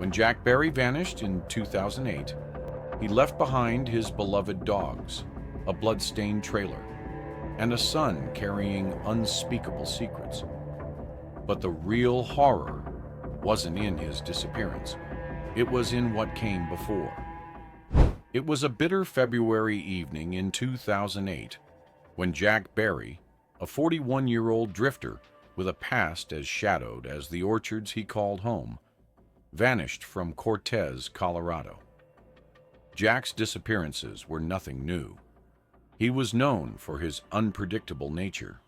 When Jack Barry vanished in 2008, he left behind his beloved dogs, a blood-stained trailer, and a son carrying unspeakable secrets. But the real horror wasn't in his disappearance. It was in what came before. It was a bitter February evening in 2008 when Jack Barry, a 41-year-old drifter with a past as shadowed as the orchards he called home, vanished from Cortez, Colorado. Jack's disappearances were nothing new. He was known for his unpredictable nature.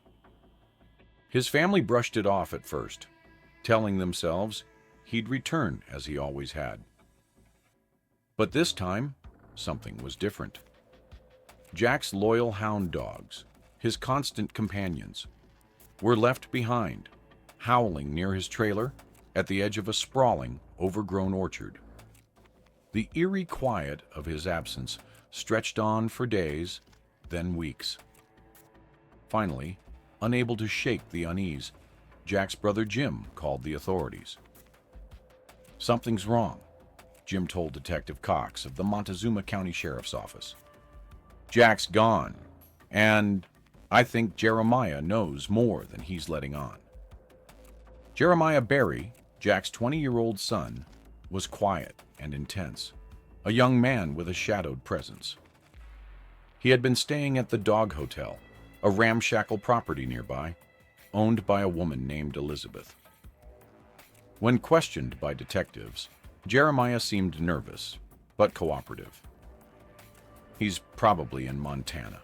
His family brushed it off at first, telling themselves he'd return as he always had. But this time, something was different. Jack's loyal hound dogs, his constant companions, were left behind, howling near his trailer at the edge of a sprawling, overgrown orchard. The eerie quiet of his absence stretched on for days, then weeks. Finally, unable to shake the unease, Jack's brother Jim called the authorities. "Something's wrong," Jim told Detective Cox of the Montezuma County Sheriff's Office. "Jack's gone, and I think Jeremiah knows more than he's letting on." Jeremiah Barry, Jack's 20-year-old son, was quiet and intense, a young man with a shadowed presence. He had been staying at the Dog Hotel, a ramshackle property nearby, owned by a woman named Elizabeth. When questioned by detectives, Jeremiah seemed nervous, but cooperative. "He's probably in Montana,"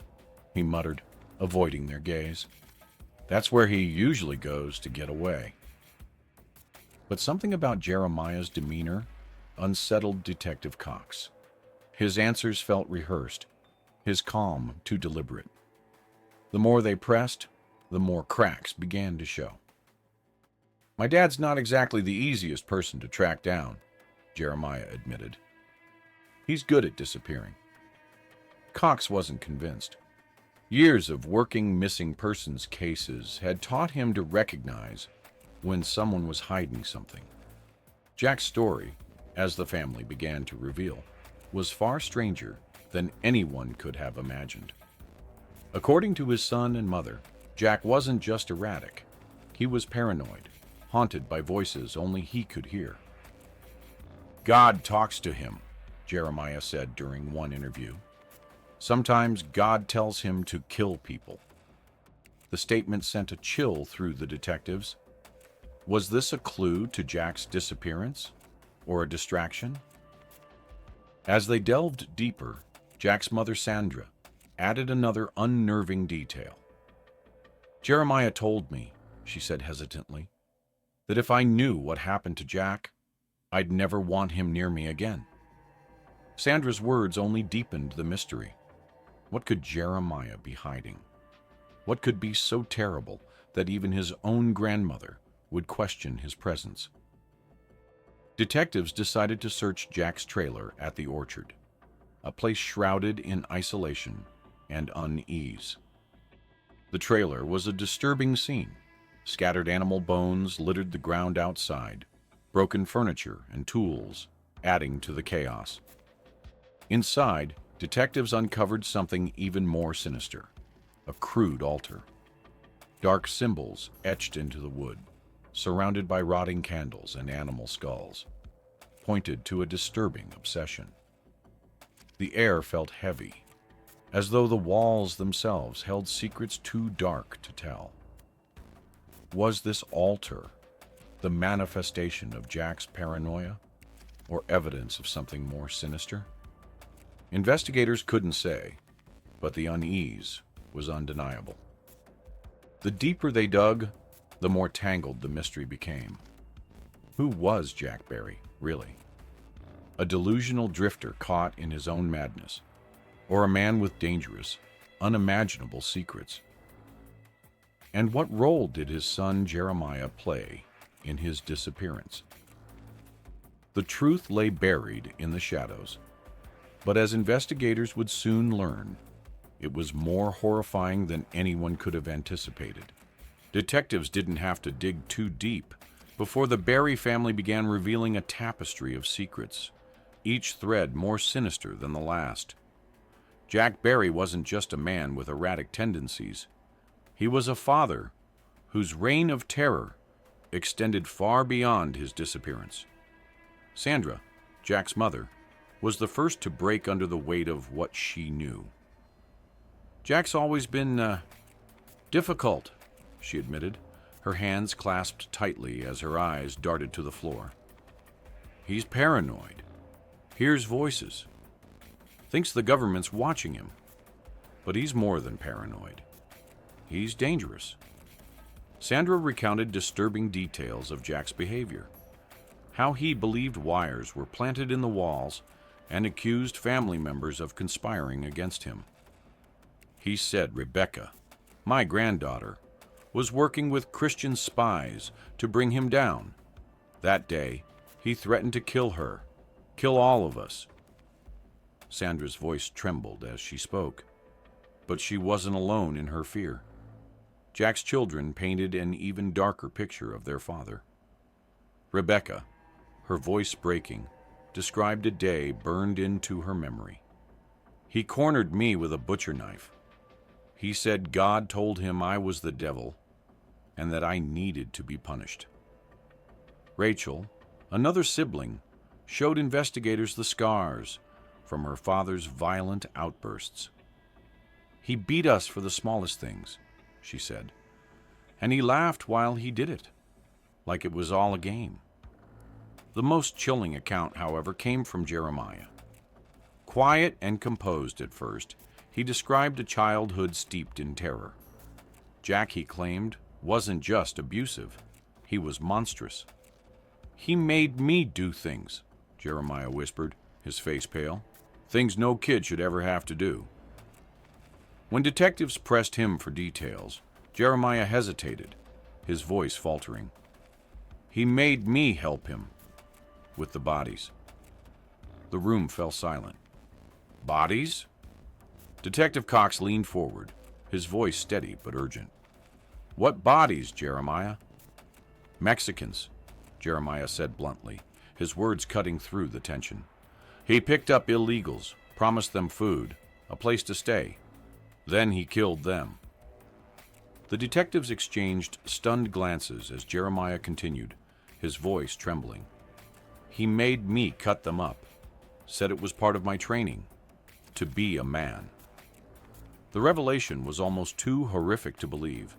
he muttered, avoiding their gaze. "That's where he usually goes to get away." But something about Jeremiah's demeanor unsettled Detective Cox. His answers felt rehearsed, his calm too deliberate. The more they pressed, the more cracks began to show. "My dad's not exactly the easiest person to track down," Jeremiah admitted. "He's good at disappearing." Cox wasn't convinced. Years of working missing persons cases had taught him to recognize when someone was hiding something. Jack's story, as the family began to reveal, was far stranger than anyone could have imagined. According to his son and mother, Jack wasn't just erratic. He was paranoid, haunted by voices only he could hear. "God talks to him," Jeremiah said during one interview. "Sometimes God tells him to kill people." The statement sent a chill through the detectives. Was this a clue to Jack's disappearance, or a distraction? As they delved deeper, Jack's mother, Sandra, added another unnerving detail. "Jeremiah told me," she said hesitantly, "that if I knew what happened to Jack, I'd never want him near me again." Sandra's words only deepened the mystery. What could Jeremiah be hiding? What could be so terrible that even his own grandmother would question his presence? Detectives decided to search Jack's trailer at the orchard, a place shrouded in isolation and unease. The trailer was a disturbing scene. Scattered animal bones littered the ground outside, broken furniture and tools adding to the chaos. Inside, detectives uncovered something even more sinister: a crude altar. Dark symbols etched into the wood, surrounded by rotting candles and animal skulls, pointed to a disturbing obsession. The air felt heavy, as though the walls themselves held secrets too dark to tell. Was this altar the manifestation of Jack's paranoia, or evidence of something more sinister? Investigators couldn't say, but the unease was undeniable. The deeper they dug, the more tangled the mystery became. Who was Jack Barry, really? A delusional drifter caught in his own madness, or a man with dangerous, unimaginable secrets? And what role did his son Jeremiah play in his disappearance? The truth lay buried in the shadows, but as investigators would soon learn, it was more horrifying than anyone could have anticipated. Detectives didn't have to dig too deep before the Barry family began revealing a tapestry of secrets, each thread more sinister than the last. Jack Barry wasn't just a man with erratic tendencies. He was a father whose reign of terror extended far beyond his disappearance. Sandra, Jack's mother, was the first to break under the weight of what she knew. "Jack's always been, difficult," she admitted, her hands clasped tightly as her eyes darted to the floor. "He's paranoid. Hears voices. Thinks the government's watching him. But he's more than paranoid. He's dangerous." Sandra recounted disturbing details of Jack's behavior. How he believed wires were planted in the walls and accused family members of conspiring against him. He said Rebecca, my granddaughter, was working with Christian spies to bring him down. That day, he threatened to kill her, kill all of us. Sandra's voice trembled as she spoke, but she wasn't alone in her fear. Jack's children painted an even darker picture of their father. Rebecca, her voice breaking, described a day burned into her memory. "He cornered me with a butcher knife. He said God told him I was the devil and that I needed to be punished." Rachel, another sibling, showed investigators the scars from her father's violent outbursts. "He beat us for the smallest things," she said, "and he laughed while he did it, like it was all a game." The most chilling account, however, came from Jeremiah. Quiet and composed at first, he described a childhood steeped in terror. Jack, he claimed, wasn't just abusive, he was monstrous. "He made me do things," Jeremiah whispered, his face pale. "Things no kid should ever have to do." When detectives pressed him for details, Jeremiah hesitated, his voice faltering. "He made me help him with the bodies." The room fell silent. "Bodies?" Detective Cox leaned forward, his voice steady but urgent. "What bodies, Jeremiah?" "Mexicans," Jeremiah said bluntly, his words cutting through the tension. "He picked up illegals, promised them food, a place to stay. Then he killed them." The detectives exchanged stunned glances as Jeremiah continued, his voice trembling. "He made me cut them up, said it was part of my training, to be a man." The revelation was almost too horrific to believe,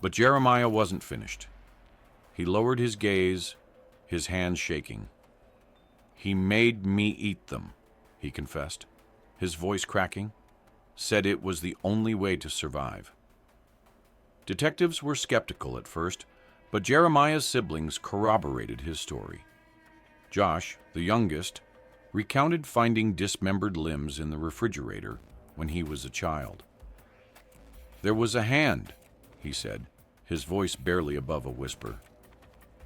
but Jeremiah wasn't finished. He lowered his gaze, his hands shaking. "He made me eat them," he confessed, his voice cracking, said it was the only way to survive. Detectives were skeptical at first, but Jeremiah's siblings corroborated his story. Josh, the youngest, recounted finding dismembered limbs in the refrigerator when he was a child. "There was a hand," he said, his voice barely above a whisper.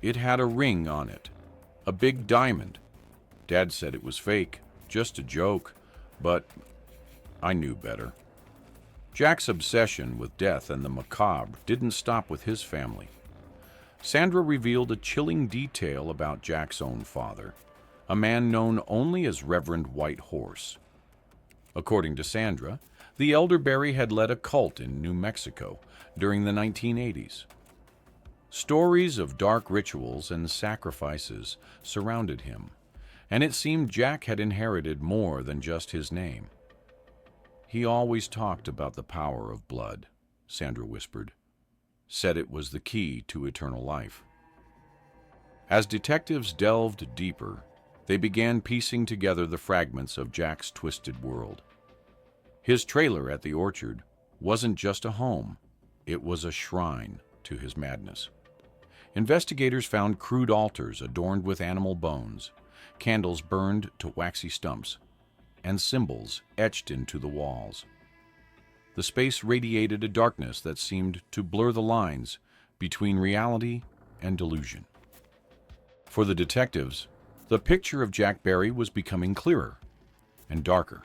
"It had a ring on it, a big diamond. Dad said it was fake, just a joke, but I knew better." Jack's obsession with death and the macabre didn't stop with his family. Sandra revealed a chilling detail about Jack's own father, a man known only as Reverend White Horse. According to Sandra, the elder Barry had led a cult in New Mexico during the 1980s. Stories of dark rituals and sacrifices surrounded him, and it seemed Jack had inherited more than just his name. "He always talked about the power of blood," Sandra whispered, said it was the key to eternal life. As detectives delved deeper, they began piecing together the fragments of Jack's twisted world. His trailer at the orchard wasn't just a home, it was a shrine to his madness. Investigators found crude altars adorned with animal bones, candles burned to waxy stumps, and symbols etched into the walls. The space radiated a darkness that seemed to blur the lines between reality and delusion. For the detectives, the picture of Jack Barry was becoming clearer and darker.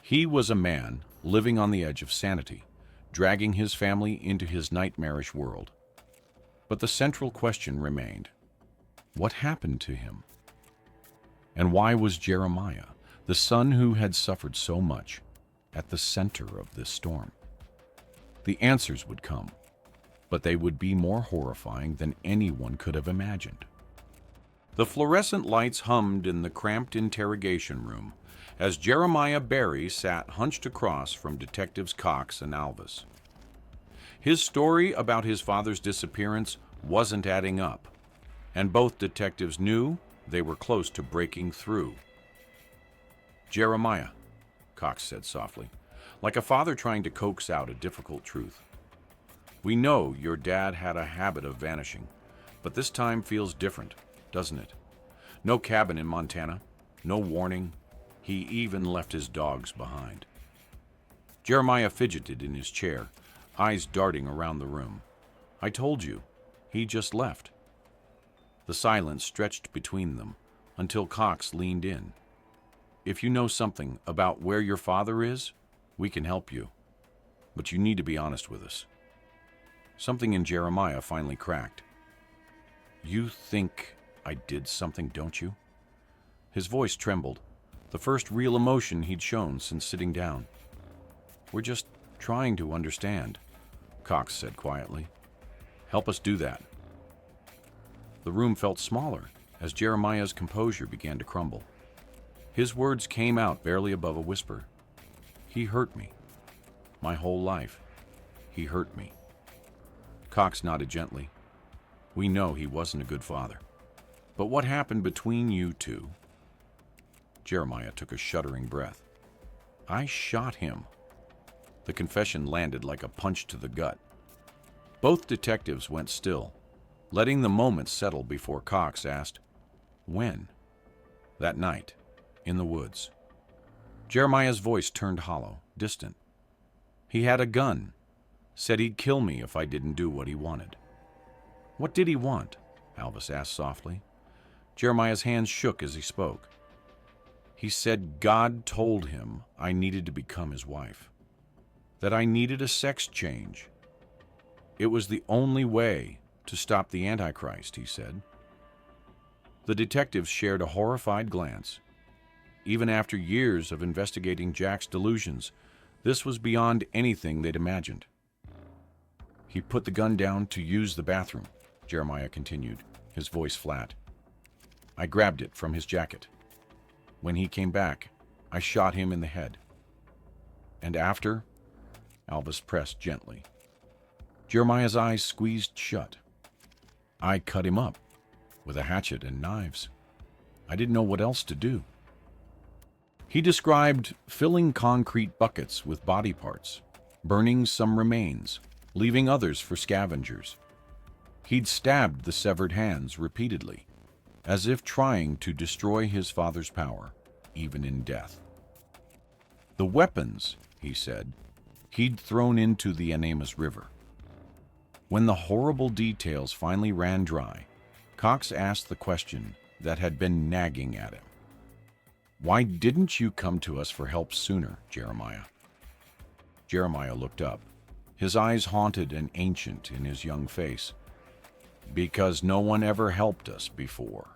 He was a man living on the edge of sanity, dragging his family into his nightmarish world. But the central question remained: what happened to him? And why was Jeremiah, the son who had suffered so much, at the center of this storm? The answers would come, but they would be more horrifying than anyone could have imagined. The fluorescent lights hummed in the cramped interrogation room as Jeremiah Berry sat hunched across from Detectives Cox and Alvis. His story about his father's disappearance wasn't adding up, and both detectives knew they were close to breaking through. "Jeremiah," Cox said softly, like a father trying to coax out a difficult truth, "we know your dad had a habit of vanishing, but this time feels different, doesn't it? No cabin in Montana, no warning. He even left his dogs behind." Jeremiah fidgeted in his chair, eyes darting around the room. "I told you, he just left." The silence stretched between them until Cox leaned in. "If you know something about where your father is, we can help you. But you need to be honest with us." Something in Jeremiah finally cracked. "You think I did something, don't you?" His voice trembled, the first real emotion he'd shown since sitting down. "We're just trying to understand," Cox said quietly. "Help us do that." The room felt smaller as Jeremiah's composure began to crumble. His words came out barely above a whisper. "He hurt me. My whole life. He hurt me." Cox nodded gently. "We know he wasn't a good father. But what happened between you two?" Jeremiah took a shuddering breath. "I shot him." The confession landed like a punch to the gut. Both detectives went still, letting the moment settle before Cox asked, "When?" "That night, in the woods." Jeremiah's voice turned hollow, distant. "He had a gun. Said he'd kill me if I didn't do what he wanted." "What did he want?" Alvis asked softly. Jeremiah's hands shook as he spoke. "He said God told him I needed to become his wife. That I needed a sex change. It was the only way to stop the Antichrist," he said. The detectives shared a horrified glance. Even after years of investigating Jack's delusions, this was beyond anything they'd imagined. "He put the gun down to use the bathroom," Jeremiah continued, his voice flat. "I grabbed it from his jacket. When he came back, I shot him in the head. And after," Alvis pressed gently. Jeremiah's eyes squeezed shut. "I cut him up with a hatchet and knives. I didn't know what else to do." He described filling concrete buckets with body parts, burning some remains, leaving others for scavengers. He'd stabbed the severed hands repeatedly, as if trying to destroy his father's power, even in death. The weapons, he said, he'd thrown into the Anamus River. When the horrible details finally ran dry, Cox asked the question that had been nagging at him. "Why didn't you come to us for help sooner, Jeremiah?" Jeremiah looked up, his eyes haunted and ancient in his young face. "Because no one ever helped us before."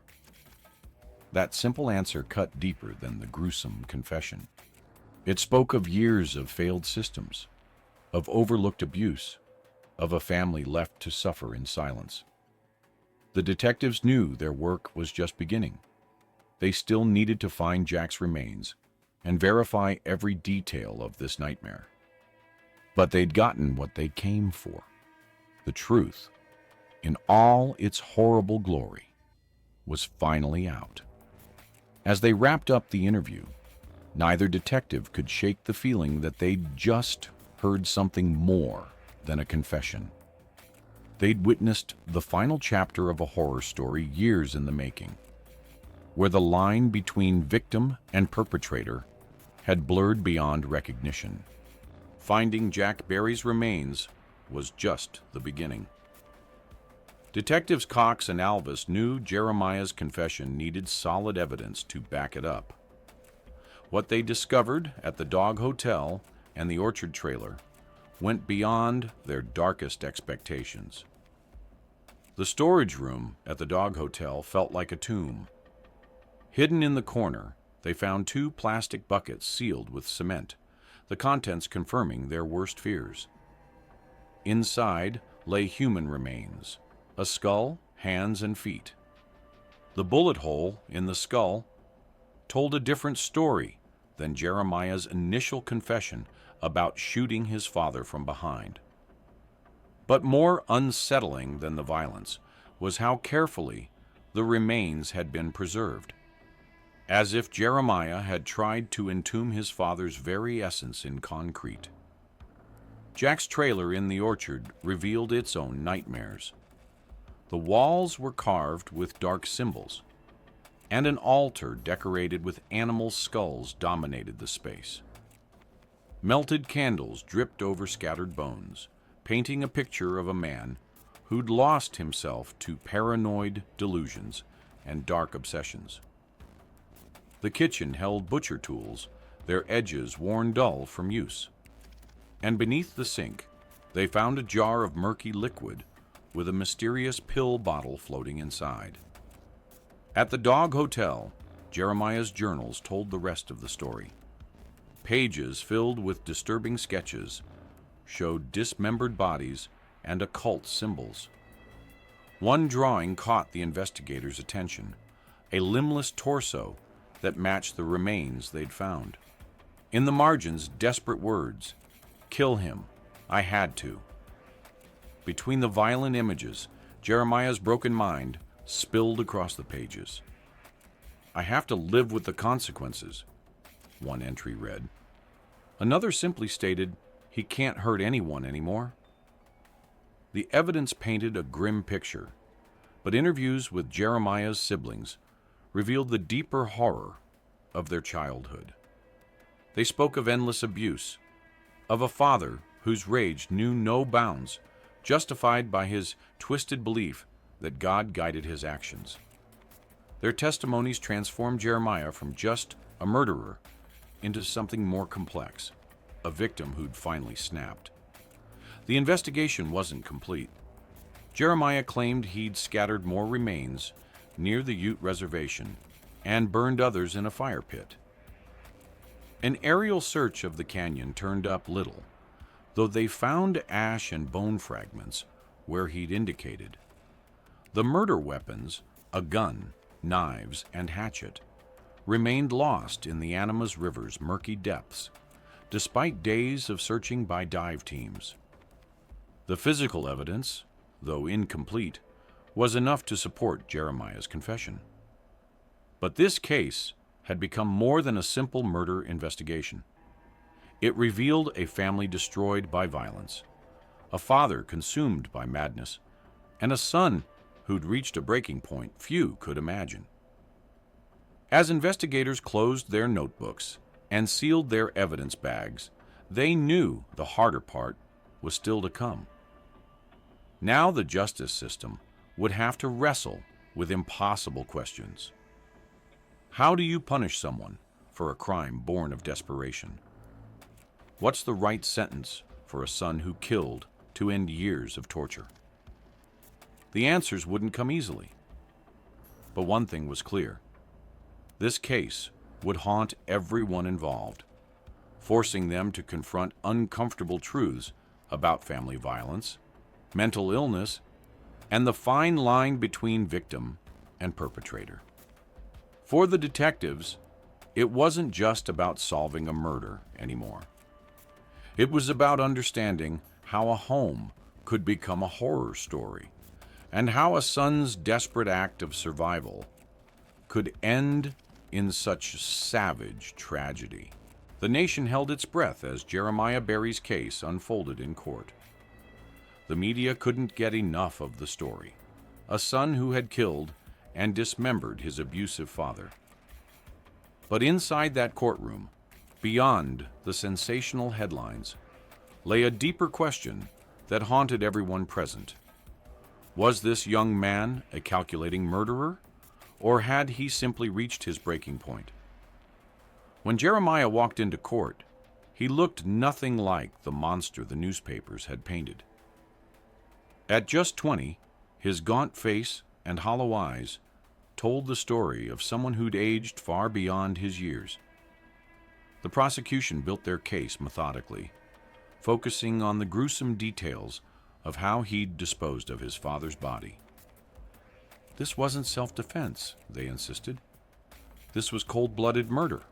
That simple answer cut deeper than the gruesome confession. It spoke of years of failed systems, of overlooked abuse, of a family left to suffer in silence. The detectives knew their work was just beginning. They still needed to find Jack's remains and verify every detail of this nightmare. But they'd gotten what they came for. The truth, in all its horrible glory, was finally out. As they wrapped up the interview, neither detective could shake the feeling that they'd just heard something more than a confession. They'd witnessed the final chapter of a horror story years in the making, where the line between victim and perpetrator had blurred beyond recognition. Finding Jack Berry's remains was just the beginning. Detectives Cox and Alvis knew Jeremiah's confession needed solid evidence to back it up. What they discovered at the Dog Hotel and the Orchard Trailer went beyond their darkest expectations. The storage room at the dog hotel felt like a tomb. Hidden in the corner, they found 2 plastic buckets sealed with cement, the contents confirming their worst fears. Inside lay human remains, a skull, hands, and feet. The bullet hole in the skull told a different story than Jeremiah's initial confession about shooting his father from behind. But more unsettling than the violence was how carefully the remains had been preserved, as if Jeremiah had tried to entomb his father's very essence in concrete. Jack's trailer in the orchard revealed its own nightmares. The walls were carved with dark symbols, and an altar decorated with animal skulls dominated the space. Melted candles dripped over scattered bones, painting a picture of a man who'd lost himself to paranoid delusions and dark obsessions. The kitchen held butcher tools, their edges worn dull from use. And beneath the sink, they found a jar of murky liquid with a mysterious pill bottle floating inside. At the dog hotel, Jeremiah's journals told the rest of the story. Pages filled with disturbing sketches showed dismembered bodies and occult symbols. One drawing caught the investigators' attention, a limbless torso that matched the remains they'd found. In the margins, desperate words, "Kill him, I had to." Between the violent images, Jeremiah's broken mind spilled across the pages. "I have to live with the consequences," one entry read. Another simply stated, "He can't hurt anyone anymore." The evidence painted a grim picture, but interviews with Jeremiah's siblings revealed the deeper horror of their childhood. They spoke of endless abuse, of a father whose rage knew no bounds, justified by his twisted belief that God guided his actions. Their testimonies transformed Jeremiah from just a murderer into something more complex, a victim who'd finally snapped. The investigation wasn't complete. Jeremiah claimed he'd scattered more remains near the Ute Reservation and burned others in a fire pit. An aerial search of the canyon turned up little, though they found ash and bone fragments where he'd indicated. The murder weapons, a gun, knives, and hatchet, remained lost in the Animas River's murky depths, despite days of searching by dive teams. The physical evidence, though incomplete, was enough to support Jeremiah's confession. But this case had become more than a simple murder investigation. It revealed a family destroyed by violence, a father consumed by madness, and a son who'd reached a breaking point few could imagine. As investigators closed their notebooks and sealed their evidence bags, they knew the harder part was still to come. Now the justice system would have to wrestle with impossible questions. How do you punish someone for a crime born of desperation? What's the right sentence for a son who killed to end years of torture? The answers wouldn't come easily. But one thing was clear. This case would haunt everyone involved, forcing them to confront uncomfortable truths about family violence, mental illness, and the fine line between victim and perpetrator. For the detectives, it wasn't just about solving a murder anymore. It was about understanding how a home could become a horror story, and how a son's desperate act of survival could end in such savage tragedy. The nation held its breath as Jeremiah Berry's case unfolded in court. The media couldn't get enough of the story. A son who had killed and dismembered his abusive father. But inside that courtroom, beyond the sensational headlines, lay a deeper question that haunted everyone present. Was this young man a calculating murderer, or had he simply reached his breaking point? When Jeremiah walked into court, he looked nothing like the monster the newspapers had painted. At just 20, His gaunt face and hollow eyes told the story of someone who'd aged far beyond his years. The prosecution built their case methodically, focusing on the gruesome details of how he'd disposed of his father's body. This wasn't self-defense, they insisted. This was cold-blooded murder.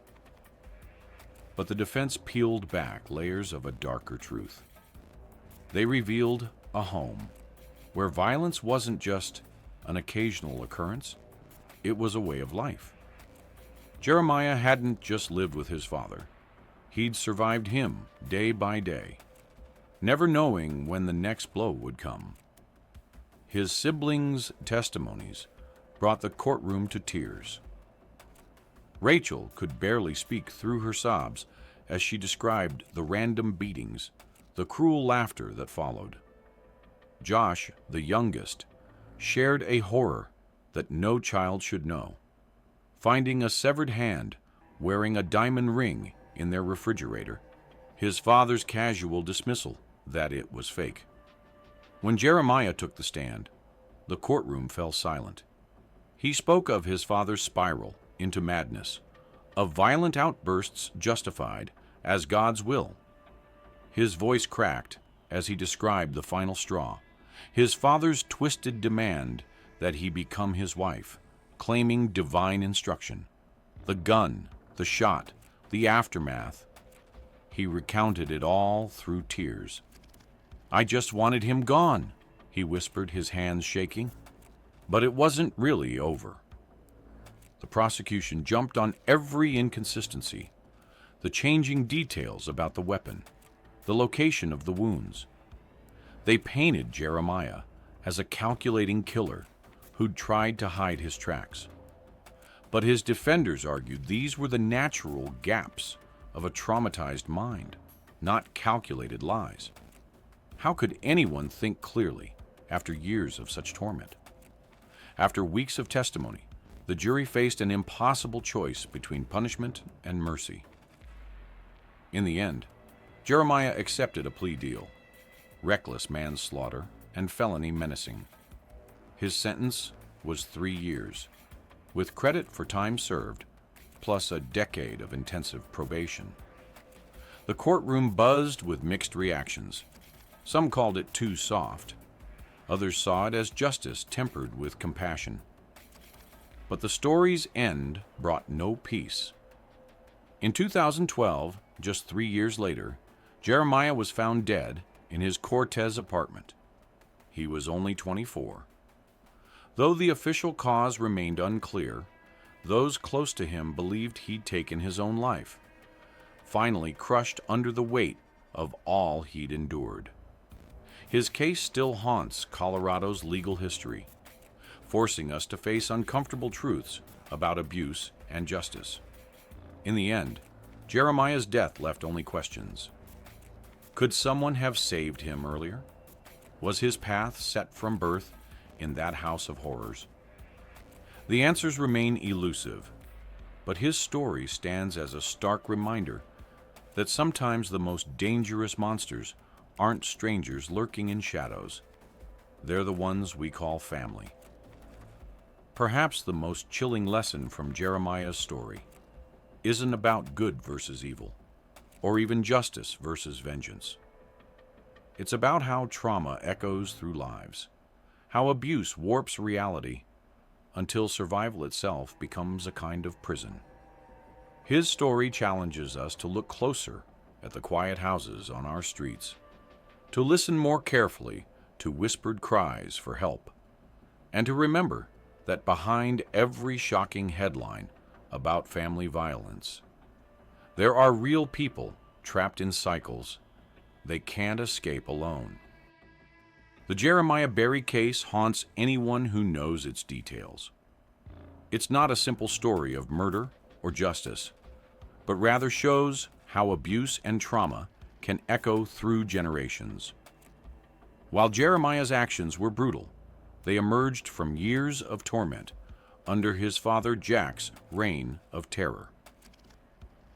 But the defense peeled back layers of a darker truth. They revealed a home where violence wasn't just an occasional occurrence, it was a way of life. Jeremiah hadn't just lived with his father. He'd survived him day by day, never knowing when the next blow would come. His siblings' testimonies brought the courtroom to tears. Rachel could barely speak through her sobs as she described the random beatings, the cruel laughter that followed. Josh, the youngest, shared a horror that no child should know, finding a severed hand wearing a diamond ring in their refrigerator, his father's casual dismissal that it was fake. When Jeremiah took the stand, the courtroom fell silent. He spoke of his father's spiral into madness, of violent outbursts justified as God's will. His voice cracked as he described the final straw, his father's twisted demand that he become his wife, claiming divine instruction. The gun, the shot, the aftermath. He recounted it all through tears. "I just wanted him gone," he whispered, his hands shaking. But it wasn't really over. The prosecution jumped on every inconsistency, the changing details about the weapon, the location of the wounds. They painted Jeremiah as a calculating killer who'd tried to hide his tracks. But his defenders argued these were the natural gaps of a traumatized mind, not calculated lies. How could anyone think clearly after years of such torment? After weeks of testimony, the jury faced an impossible choice between punishment and mercy. In the end, Jeremiah accepted a plea deal: reckless manslaughter and felony menacing. His sentence was 3 years, with credit for time served, plus a decade of intensive probation. The courtroom buzzed with mixed reactions. Some called it too soft. Others saw it as justice tempered with compassion. But the story's end brought no peace. In 2012, just 3 years later, Jeremiah was found dead in his Cortez apartment. He was only 24. Though the official cause remained unclear, those close to him believed he'd taken his own life, finally crushed under the weight of all he'd endured. His case still haunts Colorado's legal history, forcing us to face uncomfortable truths about abuse and justice. In the end, Jeremiah's death left only questions. Could someone have saved him earlier? Was his path set from birth in that house of horrors? The answers remain elusive, but his story stands as a stark reminder that sometimes the most dangerous monsters aren't strangers lurking in shadows. They're the ones we call family. Perhaps the most chilling lesson from Jeremiah's story isn't about good versus evil, or even justice versus vengeance. It's about how trauma echoes through lives, how abuse warps reality until survival itself becomes a kind of prison. His story challenges us to look closer at the quiet houses on our streets, to listen more carefully to whispered cries for help, and to remember that behind every shocking headline about family violence, there are real people trapped in cycles they can't escape alone. The Jeremiah Berry case haunts anyone who knows its details. It's not a simple story of murder or justice, but rather shows how abuse and trauma can echo through generations. While Jeremiah's actions were brutal, they emerged from years of torment under his father Jack's reign of terror.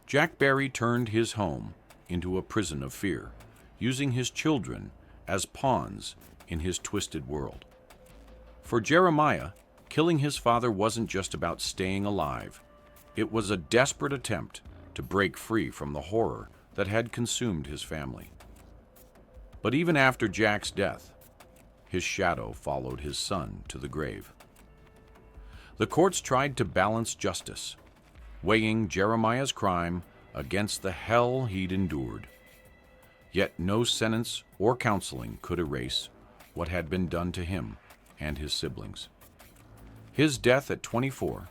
Jack Berry turned his home into a prison of fear, using his children as pawns in his twisted world. For Jeremiah, killing his father wasn't just about staying alive. It was a desperate attempt to break free from the horror that had consumed his family. But even after Jack's death, his shadow followed his son to the grave. The courts tried to balance justice, weighing Jeremiah's crime against the hell he'd endured. Yet no sentence or counseling could erase what had been done to him and his siblings. His death at 24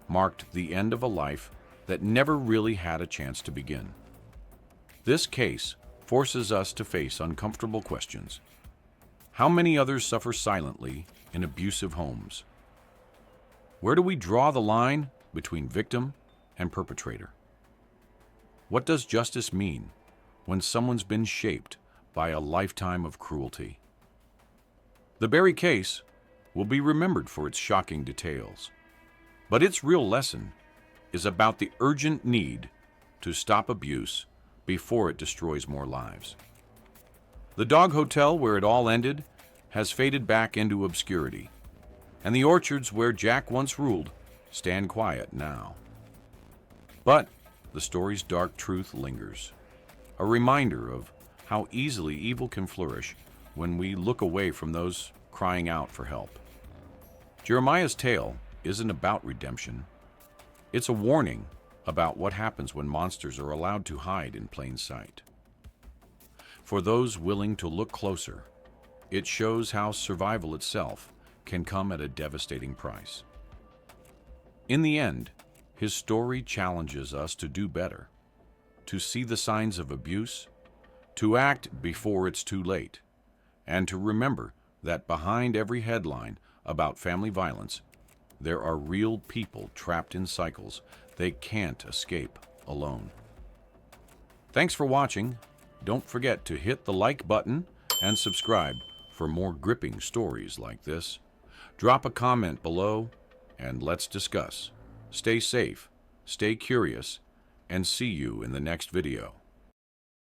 marked the end of a life that never really had a chance to begin. This case forces us to face uncomfortable questions. How many others suffer silently in abusive homes? Where do we draw the line between victim and perpetrator? What does justice mean when someone's been shaped by a lifetime of cruelty? The Berry case will be remembered for its shocking details, but its real lesson is about the urgent need to stop abuse before it destroys more lives. The dog hotel where it all ended has faded back into obscurity, and the orchards where Jack once ruled stand quiet now. But the story's dark truth lingers, a reminder of how easily evil can flourish when we look away from those crying out for help. Jeremiah's tale isn't about redemption. It's a warning about what happens when monsters are allowed to hide in plain sight. For those willing to look closer, it shows how survival itself can come at a devastating price. In the end, his story challenges us to do better, to see the signs of abuse, to act before it's too late, and to remember that behind every headline about family violence, there are real people trapped in cycles they can't escape alone. Thanks for watching. Don't forget to hit the like button and subscribe for more gripping stories like this. Drop a comment below and let's discuss. Stay safe, stay curious, and see you in the next video.